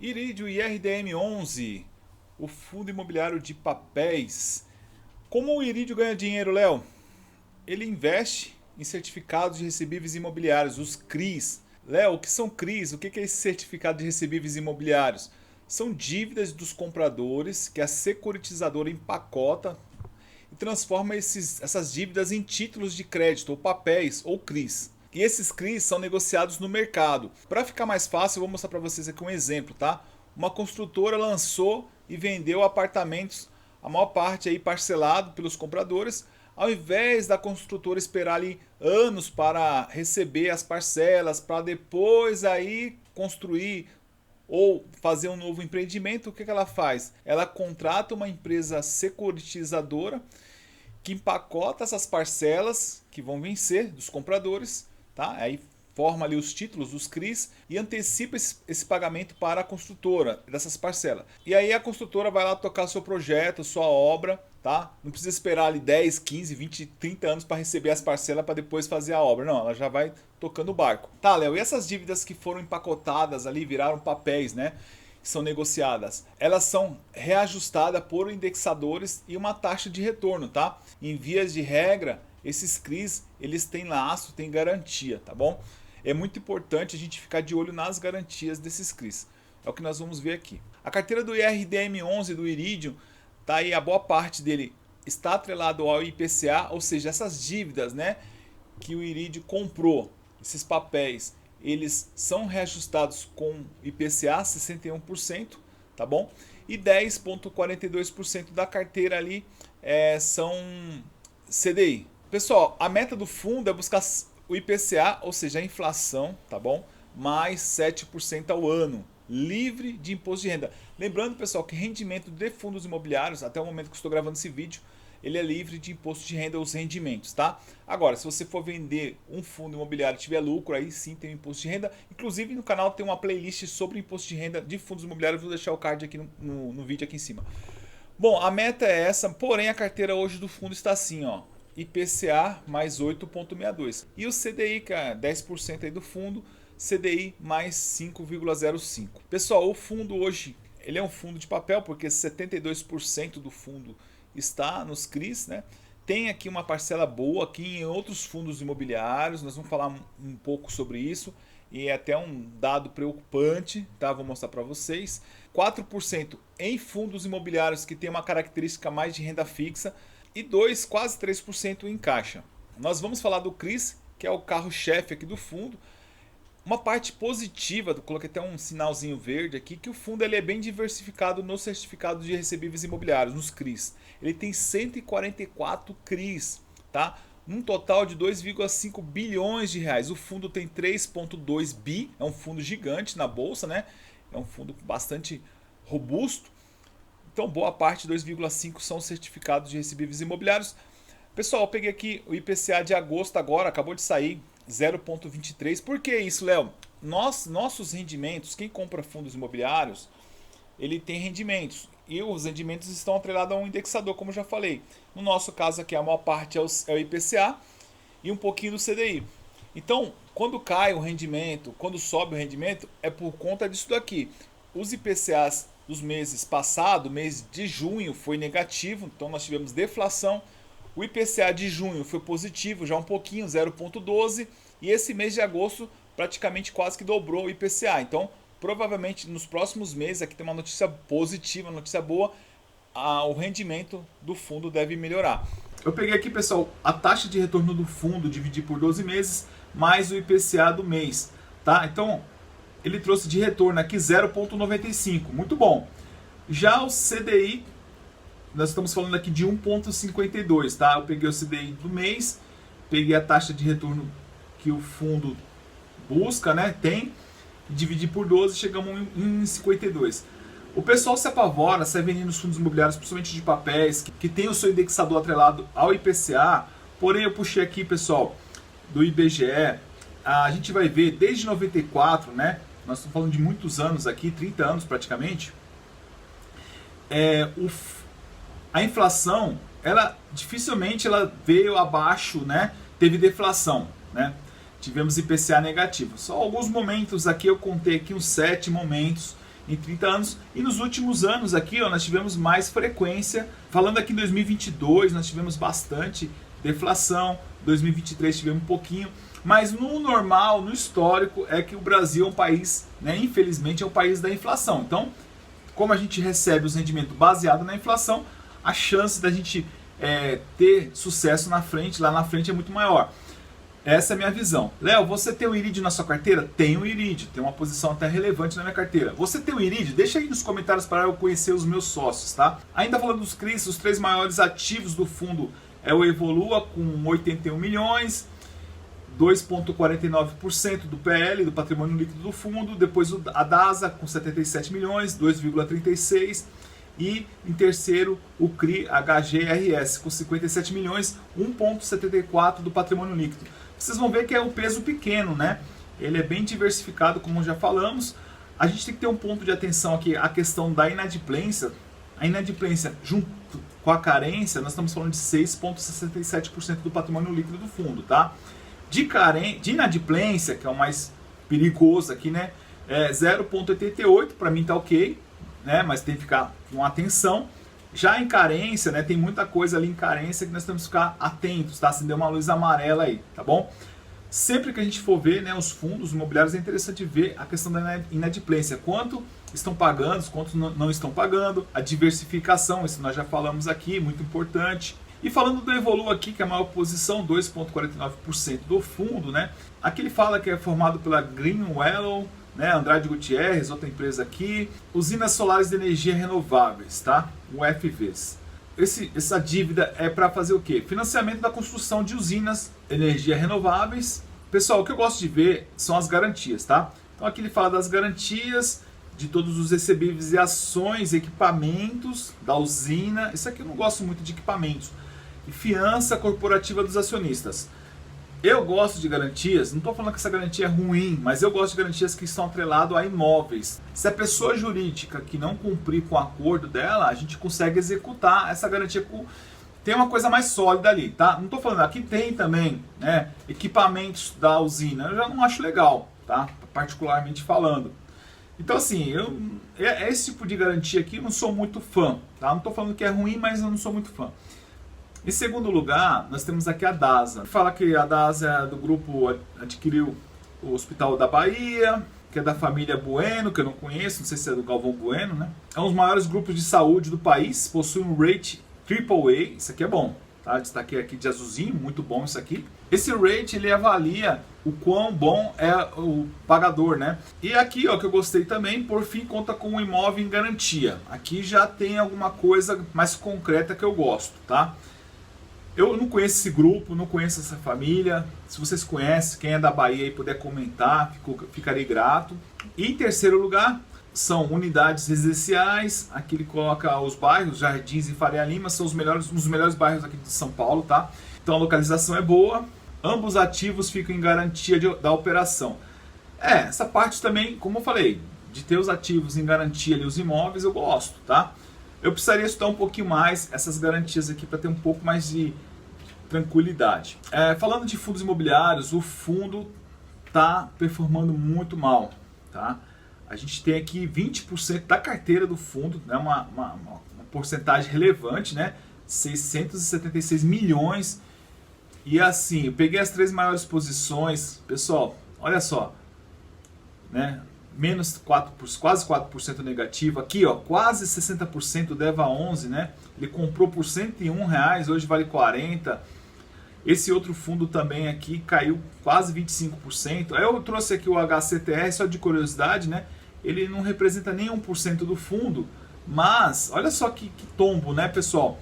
Iridium e RDM11, o fundo imobiliário de papéis. Como o Iridium ganha dinheiro, Léo? Ele investe em certificados de recebíveis imobiliários, os CRIs. Léo, o que são CRIs? O que é esse certificado de recebíveis imobiliários? São dívidas dos compradores que a securitizadora empacota e transforma essas dívidas em títulos de crédito, ou papéis, ou CRIs. E esses CRIs são negociados no mercado. Para ficar mais fácil, eu vou mostrar para vocês aqui um exemplo, tá? Uma construtora lançou e vendeu apartamentos, a maior parte aí parcelado pelos compradores, ao invés da construtora esperar ali anos para receber as parcelas, para depois aí construir ou fazer um novo empreendimento, o que ela faz? Ela contrata uma empresa securitizadora que empacota essas parcelas que vão vencer dos compradores, tá? Aí forma ali os títulos, os CRIs, e antecipa esse pagamento para a construtora dessas parcelas. E aí a construtora vai lá tocar seu projeto, sua obra, tá? Não precisa esperar ali 10, 15, 20, 30 anos para receber as parcelas para depois fazer a obra. Não, ela já vai tocando o barco. Tá, Léo, e essas dívidas que foram empacotadas ali, viraram papéis, né? Que são negociadas, elas são reajustadas por indexadores e uma taxa de retorno, tá? Em vias de regra, esses CRIs, eles têm laço, têm garantia, tá bom? É muito importante a gente ficar de olho nas garantias desses CRIs. É o que nós vamos ver aqui. A carteira do IRDM11 do Iridium, tá aí, a boa parte dele está atrelado ao IPCA, ou seja, essas dívidas, né, que o Iridium comprou, esses papéis, eles são reajustados com IPCA 61%, tá bom? E 10,42% da carteira ali são CDI. Pessoal, a meta do fundo é buscar o IPCA, ou seja, a inflação, tá bom? Mais 7% ao ano, livre de imposto de renda. Lembrando, pessoal, que rendimento de fundos imobiliários, até o momento que estou gravando esse vídeo, ele é livre de imposto de renda, os rendimentos, tá? Agora, se você for vender um fundo imobiliário e tiver lucro, aí sim tem o imposto de renda. Inclusive no canal tem uma playlist sobre imposto de renda de fundos imobiliários, vou deixar o card aqui no vídeo aqui em cima. Bom, a meta é essa, porém a carteira hoje do fundo está assim, ó. IPCA mais 8,62. E o CDI, que é 10% aí do fundo, CDI mais 5,05. Pessoal, o fundo hoje, ele é um fundo de papel, porque 72% do fundo está nos CRIs, né? Tem aqui uma parcela boa aqui em outros fundos imobiliários, nós vamos falar um pouco sobre isso, e é até um dado preocupante, tá? Vou mostrar para vocês. 4% em fundos imobiliários que tem uma característica mais de renda fixa, e quase 3% em caixa. Nós vamos falar do CRIs, que é o carro-chefe aqui do fundo. Uma parte positiva, coloquei até um sinalzinho verde aqui, que o fundo ele é bem diversificado nos certificados de recebíveis imobiliários, nos CRIs. Ele tem 144 CRIs, tá? Um total de 2,5 bilhões de reais. O fundo tem 3,2 bi, é um fundo gigante na bolsa, né? É um fundo bastante robusto. Então, boa parte, 2,5 são certificados de recebíveis imobiliários. Pessoal, eu peguei aqui o IPCA de agosto agora, acabou de sair, 0,23. Por que isso, Léo? Nossos rendimentos, quem compra fundos imobiliários, ele tem rendimentos. E os rendimentos estão atrelados a um indexador, como eu já falei. No nosso caso aqui, a maior parte é o IPCA e um pouquinho do CDI. Então, quando cai o rendimento, quando sobe o rendimento, é por conta disso daqui. Os IPCAs dos meses passados, mês de junho foi negativo, então nós tivemos deflação. O IPCA de junho foi positivo, já um pouquinho, 0,12, e esse mês de agosto praticamente quase que dobrou o IPCA. Então, provavelmente nos próximos meses, aqui tem uma notícia positiva, uma notícia boa, o rendimento do fundo deve melhorar. Eu peguei aqui, pessoal, a taxa de retorno do fundo, dividi por 12 meses, mais o IPCA do mês, tá? Então, ele trouxe de retorno aqui 0,95, muito bom. Já o CDI, nós estamos falando aqui de 1,52, tá? Eu peguei o CDI do mês, peguei a taxa de retorno que o fundo busca, né? Tem, dividi por 12, chegamos em 52. O pessoal se apavora, sai vendendo os fundos imobiliários, principalmente de papéis, que tem o seu indexador atrelado ao IPCA. Porém, eu puxei aqui, pessoal, do IBGE, a gente vai ver desde 94, né? Nós estamos falando de muitos anos aqui, 30 anos praticamente. A inflação, ela dificilmente ela veio abaixo, né? Teve deflação, né? Tivemos IPCA negativo. Só alguns momentos aqui, eu contei aqui uns 7 momentos em 30 anos. E nos últimos anos aqui, ó, nós tivemos mais frequência. Falando aqui em 2022, nós tivemos bastante deflação. 2023 tivemos um pouquinho. Mas no normal, no histórico, é que o Brasil é um país, né, infelizmente, é um país da inflação. Então, como a gente recebe os rendimentos baseados na inflação, a chance da gente ter sucesso lá na frente é muito maior. Essa é a minha visão. Léo, você tem o Iridium na sua carteira? Tenho o Iridium, tem uma posição até relevante na minha carteira. Você tem o Iridium? Deixa aí nos comentários para eu conhecer os meus sócios, tá? Ainda falando dos CRIs, os 3 maiores ativos do fundo é o Evolua com 81 milhões, 2,49% do PL, do patrimônio líquido do fundo, depois a DASA com 77 milhões, 2,36%, e em terceiro o CRI HGRS com 57 milhões, 1,74% do patrimônio líquido. Vocês vão ver que é um peso pequeno, né? Ele é bem diversificado, como já falamos. A gente tem que ter um ponto de atenção aqui, a questão da inadimplência. A inadimplência junto com a carência, nós estamos falando de 6,67% do patrimônio líquido do fundo, tá? De inadimplência, que é o mais perigoso aqui, né? 0,88, para mim tá ok, né? Mas tem que ficar com atenção. Já em carência, né? Tem muita coisa ali em carência que nós temos que ficar atentos, tá? Acender uma luz amarela aí, tá bom? Sempre que a gente for ver, né, os fundos imobiliários, é interessante ver a questão da inadimplência. Quanto estão pagando, quanto não estão pagando. A diversificação, isso nós já falamos aqui, muito importante. E falando do Evolua aqui, que é a maior posição, 2,49% do fundo, né? Aqui ele fala que é formado pela Greenwell, né? Andrade Gutierrez, outra empresa aqui. Usinas solares de energia renováveis, tá? UFVs. Essa dívida é para fazer o quê? Financiamento da construção de usinas de energia renováveis. Pessoal, o que eu gosto de ver são as garantias, tá? Então aqui ele fala das garantias de todos os recebíveis e ações, equipamentos da usina. Isso aqui eu não gosto muito de equipamentos. E fiança corporativa dos acionistas. Eu gosto de garantias, não estou falando que essa garantia é ruim, mas eu gosto de garantias que estão atreladas a imóveis. Se a pessoa jurídica que não cumprir com o acordo dela, a gente consegue executar essa garantia tem uma coisa mais sólida ali, tá? Não estou falando, aqui tem também, né, equipamentos da usina, eu já não acho legal, tá? Particularmente falando. Então assim, esse tipo de garantia aqui eu não sou muito fã, tá? Não estou falando que é ruim, mas eu não sou muito fã. Em segundo lugar, nós temos aqui a DASA. Fala que a DASA do grupo adquiriu o Hospital da Bahia, que é da família Bueno, que eu não conheço, não sei se é do Galvão Bueno, né? É um dos maiores grupos de saúde do país, possui um rate AAA, isso aqui é bom, tá? Destaquei aqui de azulzinho, muito bom isso aqui. Esse rate, ele avalia o quão bom é o pagador, né? E aqui, ó, que eu gostei também, por fim, conta com um imóvel em garantia. Aqui já tem alguma coisa mais concreta que eu gosto, tá? Eu não conheço esse grupo, não conheço essa família. Se vocês conhecem, quem é da Bahia e puder comentar, ficarei grato. E em terceiro lugar, são unidades residenciais. Aqui ele coloca os bairros, Jardins e Faria Lima, são um dos melhores bairros aqui de São Paulo, tá? Então a localização é boa. Ambos ativos ficam em garantia da operação. Essa parte também, como eu falei, de ter os ativos em garantia ali, os imóveis, eu gosto, tá? Eu precisaria estudar um pouquinho mais essas garantias aqui para ter um pouco mais de tranquilidade. Falando de fundos imobiliários, o fundo está performando muito mal, tá? A gente tem aqui 20% da carteira do fundo, né? uma porcentagem relevante, né? 676 milhões. E assim, eu peguei as 3 maiores posições, pessoal, olha só, né? Menos 4%, quase 4% negativo. Aqui, ó, quase 60% do EVA 11, né? Ele comprou por R$101, hoje vale 40. Esse outro fundo também aqui caiu quase 25%. Aí eu trouxe aqui o HCTR só de curiosidade, né? Ele não representa nem 1% do fundo, mas olha só que tombo, né, pessoal?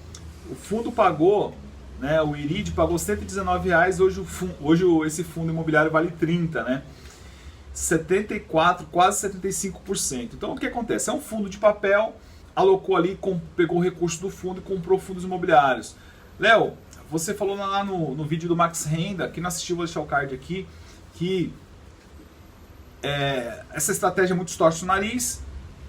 O fundo pagou, né? O Iridium pagou R$119, hoje esse fundo imobiliário vale 30, né? 74, quase 75%. Então o que acontece? É um fundo de papel, alocou ali, pegou o recurso do fundo e comprou fundos imobiliários. Léo, você falou lá no vídeo do Max Renda, que não assistiu, vou deixar o card aqui, que essa estratégia muito torce o nariz,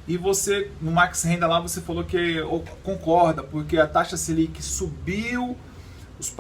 e você, no Max Renda lá, você falou que concorda, porque a taxa Selic subiu, os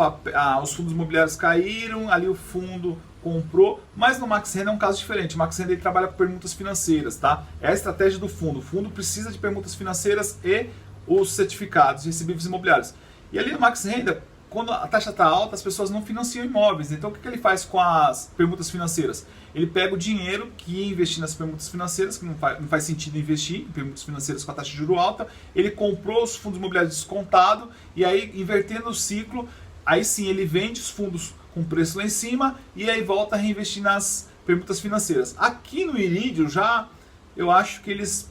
fundos imobiliários caíram, ali o fundo comprou, mas no Max Renda é um caso diferente. O Max Renda ele trabalha com permutas financeiras, tá? É a estratégia do fundo. O fundo precisa de permutas financeiras e os certificados de recebíveis imobiliários. E ali no Max Renda, quando a taxa está alta, as pessoas não financiam imóveis. Então o que ele faz com as permutas financeiras? Ele pega o dinheiro que ia investir nas permutas financeiras, que não faz sentido investir em permutas financeiras com a taxa de juros alta. Ele comprou os fundos imobiliários descontados e aí, invertendo o ciclo, aí sim ele vende os fundos com preço lá em cima e aí volta a reinvestir nas permutas financeiras. Aqui no Iridium eu acho que eles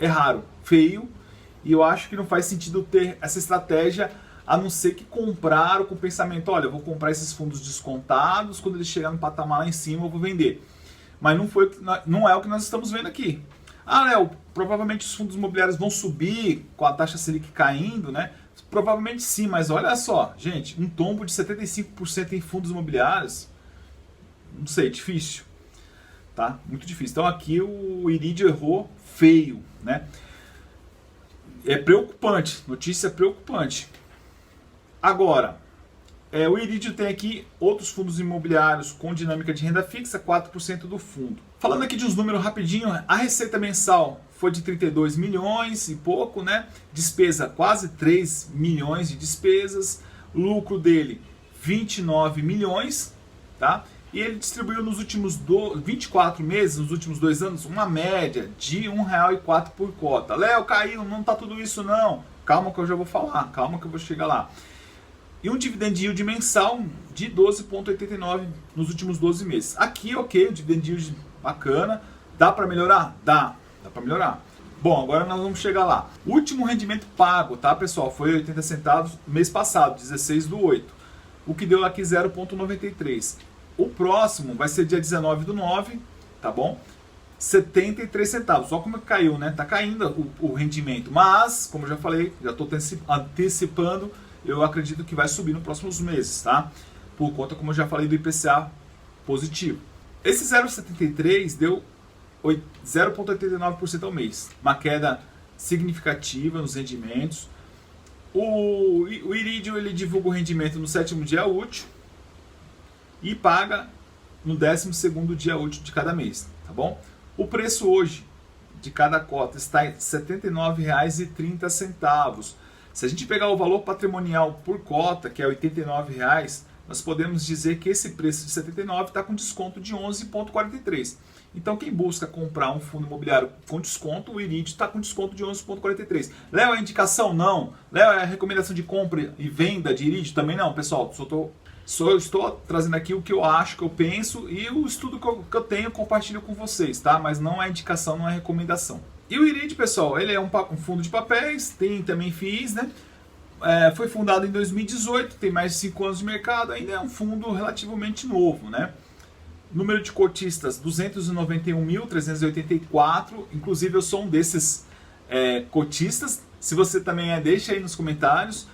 erraram feio e eu acho que não faz sentido ter essa estratégia, a não ser que compraram com o pensamento, olha, eu vou comprar esses fundos descontados, quando eles chegarem no patamar lá em cima eu vou vender. Mas não é o que nós estamos vendo aqui. Ah, Léo, provavelmente os fundos imobiliários vão subir com a taxa Selic caindo, né? Provavelmente sim, mas olha só, gente, um tombo de 75% em fundos imobiliários, não sei, difícil, tá? Muito difícil. Então aqui o Iridium errou feio, né? É preocupante, notícia preocupante. Agora, o Iridium tem aqui outros fundos imobiliários com dinâmica de renda fixa, 4% do fundo. Falando aqui de uns números rapidinho, a receita mensal foi de 32 milhões e pouco, né? Despesa quase 3 milhões de despesas. Lucro dele 29 milhões, tá? E ele distribuiu nos últimos 24 meses, nos últimos 2 anos, uma média de R$ 1,04 por cota. Léo, caiu, não tá tudo isso não. Calma que eu já vou falar, calma que eu vou chegar lá. E um dividend yield mensal de 12,89 nos últimos 12 meses. Aqui, ok, um dividend yield bacana. Dá para melhorar? Dá para melhorar. Bom, agora nós vamos chegar lá. O último rendimento pago, tá, pessoal? Foi 80 centavos mês passado, 16/8. O que deu aqui 0,93. O próximo vai ser dia 19/9, tá bom? 73 centavos. Olha como caiu, né? Tá caindo o rendimento. Mas, como eu já falei, já estou antecipando, eu acredito que vai subir nos próximos meses, tá? Por conta, como eu já falei, do IPCA positivo. Esse 0,73 deu 0,89% ao mês. Uma queda significativa nos rendimentos. O Iridium ele divulga o rendimento no 7º dia útil e paga no 12º dia útil de cada mês, tá bom? O preço hoje de cada cota está em R$ 79,30. Se a gente pegar o valor patrimonial por cota, que é R$ 89,00, nós podemos dizer que esse preço de 79 está com desconto de 11,43. Então quem busca comprar um fundo imobiliário com desconto, o Iridium está com desconto de 11,43. Léo, é indicação? Não. Léo, é recomendação de compra e venda de Iridium? Também não, pessoal. Só estou trazendo aqui o que eu acho, que eu penso e o estudo que eu tenho, compartilho com vocês, tá? Mas não é indicação, não é recomendação. E o Iridium, pessoal, ele é um fundo de papéis, tem também FIIs, né? Foi fundado em 2018, tem mais de 5 anos de mercado, ainda é um fundo relativamente novo, né? Número de cotistas, 291.384, inclusive eu sou um desses cotistas. Se você também deixa aí nos comentários.